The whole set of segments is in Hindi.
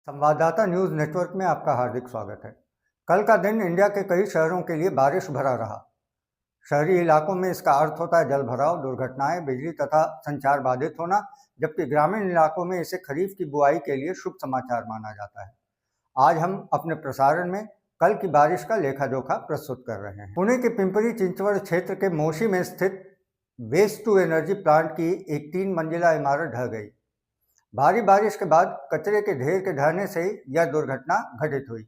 संवाददाता न्यूज नेटवर्क में आपका हार्दिक स्वागत है। कल का दिन इंडिया के कई शहरों के लिए बारिश भरा रहा। शहरी इलाकों में इसका अर्थ होता है जल भराव, दुर्घटनाएं, बिजली तथा संचार बाधित होना, जबकि ग्रामीण इलाकों में इसे खरीफ की बुआई के लिए शुभ समाचार माना जाता है। आज हम अपने प्रसारण में कल की बारिश का लेखा जोखा प्रस्तुत कर रहे हैं। पुणे के पिंपरी चिंचवड़ क्षेत्र के मोशी में स्थित वेस्ट टू एनर्जी प्लांट की एक 3 मंजिला इमारत ढह गई। भारी बारिश के बाद कचरे के ढेर के ढहने से यह दुर्घटना घटित हुई।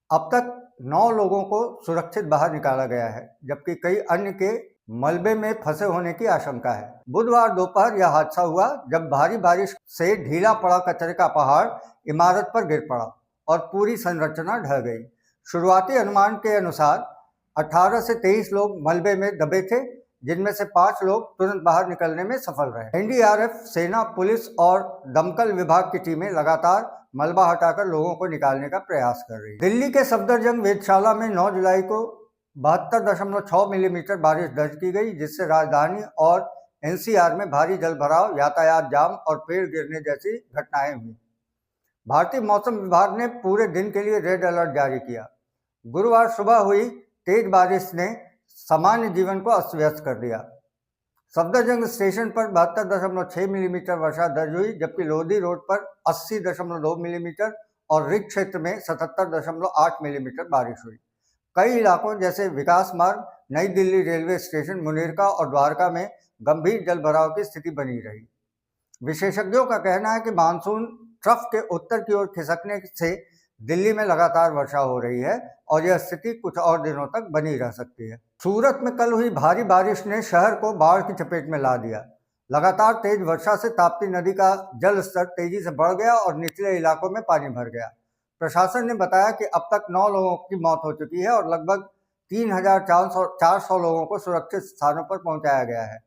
अब तक 9 लोगों को सुरक्षित बाहर निकाला गया है, जबकि कई अन्य के मलबे में फंसे होने की आशंका है। बुधवार दोपहर यह हादसा हुआ जब भारी बारिश से ढीला पड़ा कचरे का पहाड़ इमारत पर गिर पड़ा और पूरी संरचना ढह गई। शुरुआती अनुमान के अनुसार 18 से 23 लोग मलबे में दबे थे, जिनमें से 5 लोग तुरंत बाहर निकलने में सफल रहे। एनडीआरएफ, सेना, पुलिस और दमकल विभाग की टीमें लगातार मलबा हटाकर लोगों को निकालने का प्रयास कर रही हैं। दिल्ली के सफदरजंग वेधशाला में 9 जुलाई को 72.6 मिलीमीटर बारिश दर्ज की गई, जिससे राजधानी और एनसीआर में भारी जलभराव, यातायात जाम और पेड़ गिरने जैसी घटनाएं हुई। भारतीय मौसम विभाग ने पूरे दिन के लिए रेड अलर्ट जारी किया। गुरुवार सुबह हुई तेज बारिश ने सामान्य जीवन को अस्त व्यस्त कर दिया। सफदरजंग स्टेशन पर 72.6 मिलीमीटर वर्षा दर्ज हुई, जबकि लोधी रोड पर 80.2 मिलीमीटर और रिज क्षेत्र में 77.8 मिलीमीटर बारिश हुई। कई इलाकों जैसे विकास मार्ग, नई दिल्ली रेलवे स्टेशन, मुनीरका और द्वारका में गंभीर जलभराव की स्थिति बनी रही। विशेषज्ञों का कहना है कि मानसून ट्रफ के उत्तर की ओर खिसकने से दिल्ली में लगातार वर्षा हो रही है और यह स्थिति कुछ और दिनों तक बनी रह सकती है। सूरत में कल हुई भारी बारिश ने शहर को बाढ़ की चपेट में ला दिया। लगातार तेज वर्षा से ताप्ती नदी का जल स्तर तेजी से बढ़ गया और निचले इलाकों में पानी भर गया। प्रशासन ने बताया कि अब तक 9 लोगों की मौत हो चुकी है और लगभग 3,400 लोगों को सुरक्षित स्थानों पर पहुंचाया गया है।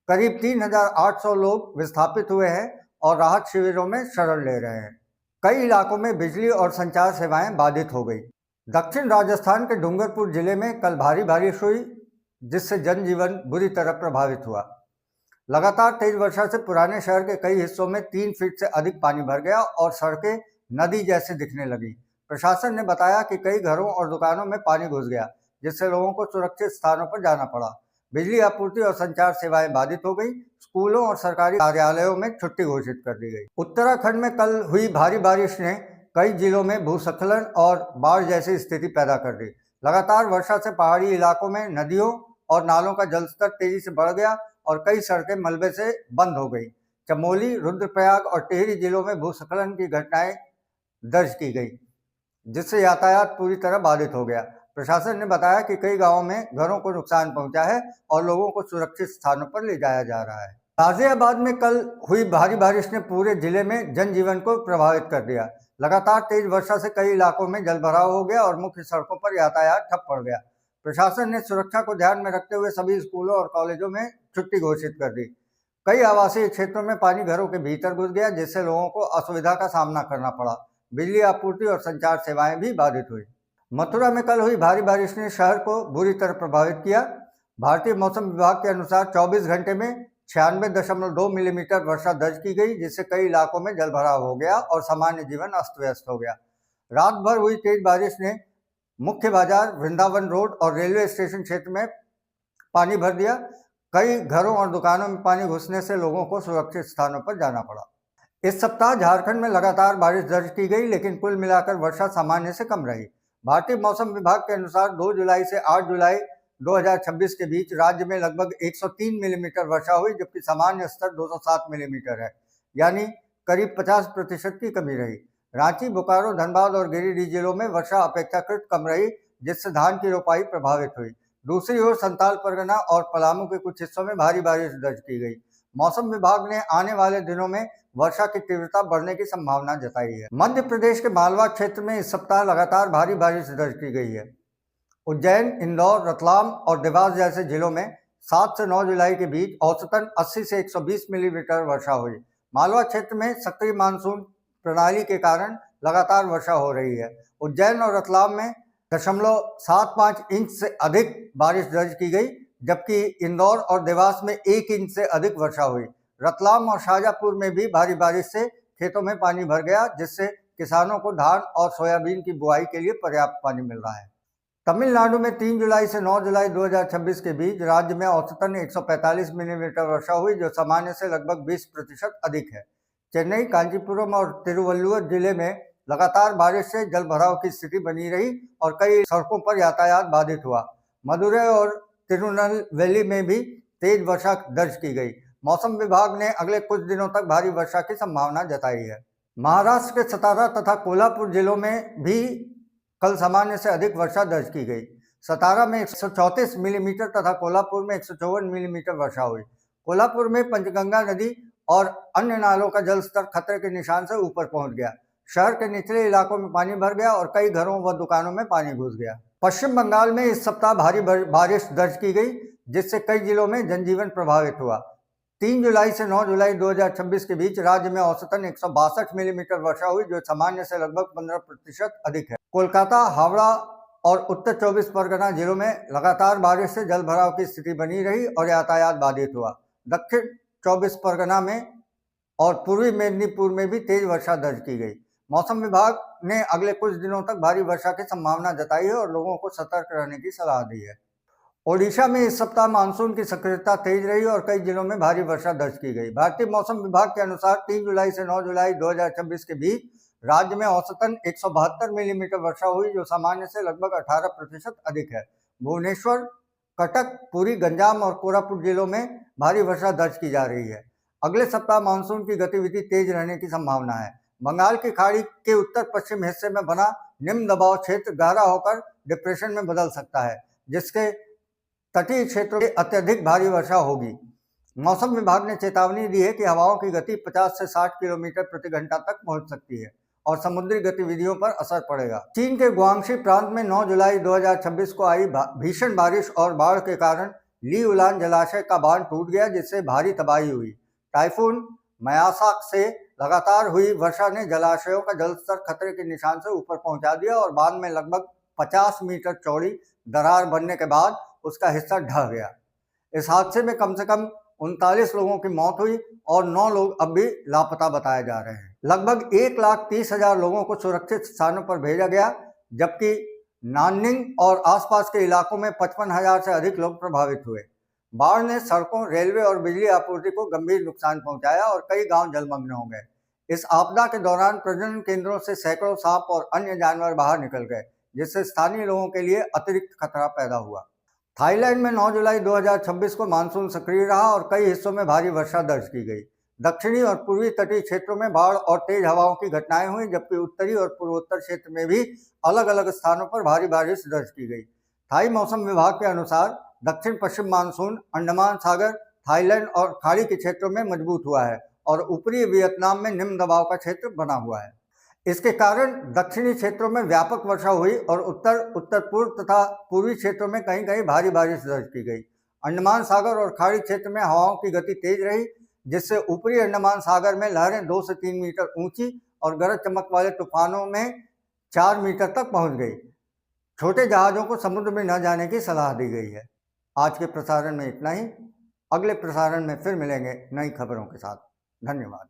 करीब 3,800 लोग विस्थापित हुए हैं और राहत शिविरों में शरण ले रहे हैं। कई इलाकों में बिजली और संचार सेवाएं बाधित हो गई। दक्षिण राजस्थान के डूंगरपुर जिले में कल भारी बारिश हुई, जिससे जनजीवन बुरी तरह प्रभावित हुआ। लगातार तेज वर्षा से पुराने शहर के कई हिस्सों में 3 फीट से अधिक पानी भर गया और सड़कें नदी जैसे दिखने लगी। प्रशासन ने बताया कि कई घरों और दुकानों में पानी घुस गया, जिससे लोगों को सुरक्षित स्थानों पर जाना पड़ा। बिजली आपूर्ति और संचार सेवाएं बाधित हो गई। स्कूलों और सरकारी कार्यालयों में छुट्टी घोषित कर दी गई। उत्तराखंड में कल हुई भारी बारिश ने कई जिलों में भूस्खलन और बाढ़ जैसी स्थिति पैदा कर दी। लगातार वर्षा से पहाड़ी इलाकों में नदियों और नालों का जलस्तर तेजी से बढ़ गया और कई सड़कें मलबे से बंद हो गई। चमोली, रुद्रप्रयाग और टिहरी जिलों में भूस्खलन की घटनाएं दर्ज की गई, जिससे यातायात पूरी तरह बाधित हो गया। प्रशासन ने बताया कि कई गांवों में घरों को नुकसान पहुंचा है और लोगों को सुरक्षित स्थानों पर ले जाया जा रहा है। गाजियाबाद में कल हुई भारी बारिश ने पूरे जिले में जनजीवन को प्रभावित कर दिया। लगातार तेज वर्षा से कई इलाकों में जलभराव हो गया और मुख्य सड़कों पर यातायात ठप पड़ गया। प्रशासन ने सुरक्षा को ध्यान में रखते हुए सभी स्कूलों और कॉलेजों में छुट्टी घोषित कर दी। कई आवासीय क्षेत्रों में पानी घरों के भीतर घुस गया, जिससे लोगों को असुविधा का सामना करना पड़ा। बिजली आपूर्ति और संचार सेवाएं भी बाधित हुई। मथुरा में कल हुई भारी बारिश ने शहर को बुरी तरह प्रभावित किया। भारतीय मौसम विभाग के अनुसार 24 घंटे में 96.2 मिलीमीटर वर्षा दर्ज की गई, जिससे कई इलाकों में जलभराव हो गया और सामान्य जीवन अस्त व्यस्त हो गया। रात भर हुई तेज बारिश ने मुख्य बाजार, वृंदावन रोड और रेलवे स्टेशन क्षेत्र में पानी भर दिया। कई घरों और दुकानों में पानी घुसने से लोगों को सुरक्षित स्थानों पर जाना पड़ा। इस सप्ताह झारखंड में लगातार बारिश दर्ज की गई, लेकिन कुल मिलाकर वर्षा सामान्य से कम रही। भारतीय मौसम विभाग के अनुसार 2 जुलाई से 8 जुलाई 2026 के बीच राज्य में लगभग 103 मिलीमीटर वर्षा हुई, जबकि सामान्य स्तर 207 मिलीमीटर है, यानी करीब 50% की कमी रही। रांची, बोकारो, धनबाद और गिरिडीह जिलों में वर्षा अपेक्षाकृत कम रही, जिससे धान की रोपाई प्रभावित हुई। दूसरी ओर संताल परगना और पलामू के कुछ हिस्सों में भारी बारिश दर्ज की गई। मौसम विभाग ने आने वाले दिनों में वर्षा की तीव्रता बढ़ने की संभावना जताई है। मध्य प्रदेश के मालवा क्षेत्र में इस सप्ताह लगातार भारी बारिश दर्ज की गई है। उज्जैन, इंदौर, रतलाम और देवास जैसे जिलों में 7 से 9 जुलाई के बीच औसतन 80 से 120 मिलीमीटर वर्षा हुई। मालवा क्षेत्र में सक्रिय मानसून प्रणाली के कारण लगातार वर्षा हो रही है। उज्जैन और रतलाम में 0.75 इंच से अधिक बारिश दर्ज की गई, जबकि इंदौर और देवास में 1 इंच से अधिक वर्षा हुई। रतलाम और शाहजहांपुर में भी भारी बारिश से खेतों में पानी भर गया, जिससे किसानों को धान और सोयाबीन की बुआई के लिए पर्याप्त पानी मिल रहा है। तमिलनाडु में 3 जुलाई से 9 जुलाई 2026 के बीच राज्य में औसतन 145 मिलीमीटर वर्षा हुई, जो सामान्य से लगभग 20% अधिक है। चेन्नई, कांचीपुरम और तिरुवल्लुवर जिले में लगातार बारिश से जलभराव की स्थिति बनी रही और कई सड़कों पर यातायात बाधित हुआ। मदुरै और तिरुनेलवेली में भी तेज वर्षा दर्ज की गई। मौसम विभाग ने अगले कुछ दिनों तक भारी वर्षा की संभावना जताई है। महाराष्ट्र के सतारा तथा कोल्हापुर जिलों में भी कल सामान्य से अधिक वर्षा दर्ज की गई। सतारा में 134 मिलीमीटर तथा कोल्हापुर में 154 मिलीमीटर वर्षा हुई। कोल्हापुर में पंचगंगा नदी और अन्य नालों का जलस्तर खतरे के निशान से ऊपर पहुंच गया। शहर के निचले इलाकों में पानी भर गया और कई घरों व दुकानों में पानी घुस गया। पश्चिम बंगाल में इस सप्ताह भारी बारिश दर्ज की गई, जिससे कई जिलों में जनजीवन प्रभावित हुआ। 3 जुलाई से 9 जुलाई 2026 के बीच राज्य में औसतन 162 मिलीमीटर वर्षा हुई, जो सामान्य से लगभग 15% अधिक है। कोलकाता, हावड़ा और उत्तर 24 परगना जिलों में लगातार बारिश से जलभराव की स्थिति बनी रही और यातायात बाधित हुआ। दक्षिण 24 परगना में और पूर्वी मेदिनीपुर में भी तेज वर्षा दर्ज की गई। मौसम विभाग ने अगले कुछ दिनों तक भारी वर्षा की संभावना जताई है और लोगों को सतर्क रहने की सलाह दी है। ओडिशा में इस सप्ताह मानसून की सक्रियता तेज रही और कई जिलों में भारी वर्षा दर्ज की गई। भारतीय मौसम विभाग के अनुसार 3 जुलाई से 9 जुलाई 2026 के बीच राज्य में औसतन 172 मिलीमीटर वर्षा हुई, जो सामान्य से लगभग 18% अधिक है। भुवनेश्वर, कटक, पुरी, गंजाम और कोरापुट जिलों में भारी वर्षा दर्ज की जा रही है। अगले सप्ताह मानसून की गतिविधि तेज रहने की संभावना है। बंगाल की खाड़ी के उत्तर पश्चिम हिस्से में बना निम्न दबाव क्षेत्र गहरा होकर डिप्रेशन में बदल सकता है, जिसके तटीय क्षेत्रों में अत्यधिक भारी वर्षा होगी। मौसम विभाग ने चेतावनी दी है कि हवाओं की गति 50 से 60 किलोमीटर प्रति घंटा तक पहुंच सकती है और समुद्री गतिविधियों पर असर पड़ेगा। चीन के गुआंगशी प्रांत में 9 जुलाई 2026 को आई भीषण बारिश और बाढ़ के कारण ली उलान जलाशय का बांध टूट गया, जिससे भारी तबाही हुई। टाइफून मयासाक से लगातार हुई वर्षा ने जलाशयों का जलस्तर खतरे के निशान से ऊपर पहुंचा दिया और बांध में लगभग 50 मीटर चौड़ी दरार बनने के बाद उसका हिस्सा ढह गया। इस हादसे में कम से कम 39 लोगों की मौत हुई और 9 लोग अब भी लापता बताए जा रहे हैं। लगभग 1,30,000 लोगों को सुरक्षित स्थानों पर भेजा गया, जबकि नाननिंग और आसपास के इलाकों में 55,000 से अधिक लोग प्रभावित हुए। बाढ़ ने सड़कों, रेलवे और बिजली आपूर्ति को गंभीर नुकसान पहुंचाया और कई गांव जलमग्न हो गए। इस आपदा के दौरान प्रजनन केंद्रों से सैकड़ों सांप और अन्य जानवर बाहर निकल गए, जिससे स्थानीय लोगों के लिए अतिरिक्त खतरा पैदा हुआ। थाईलैंड में 9 जुलाई 2026 को मानसून सक्रिय रहा और कई हिस्सों में भारी वर्षा दर्ज की गई। दक्षिणी और पूर्वी तटीय क्षेत्रों में बाढ़ और तेज हवाओं की घटनाएं हुई, जबकि उत्तरी और पूर्वोत्तर क्षेत्र में भी अलग अलग स्थानों पर भारी बारिश दर्ज की गई। थाई मौसम विभाग के अनुसार दक्षिण पश्चिम मानसून अंडमान सागर, थाईलैंड और खाड़ी के क्षेत्रों में मजबूत हुआ है और ऊपरी वियतनाम में निम्न दबाव का क्षेत्र बना हुआ है। इसके कारण दक्षिणी क्षेत्रों में व्यापक वर्षा हुई और उत्तर पूर्व तथा पूर्वी क्षेत्रों में कहीं कहीं भारी बारिश दर्ज की गई। अंडमान सागर और खाड़ी क्षेत्र में हवाओं की गति तेज रही, जिससे ऊपरी अंडमान सागर में लहरें 2 से 3 मीटर ऊंची और गरज चमक वाले तूफानों में 4 मीटर तक पहुंच गई। छोटे जहाज़ों को समुद्र में न जाने की सलाह दी गई है। आज के प्रसारण में इतना ही। अगले प्रसारण में फिर मिलेंगे नई खबरों के साथ। धन्यवाद।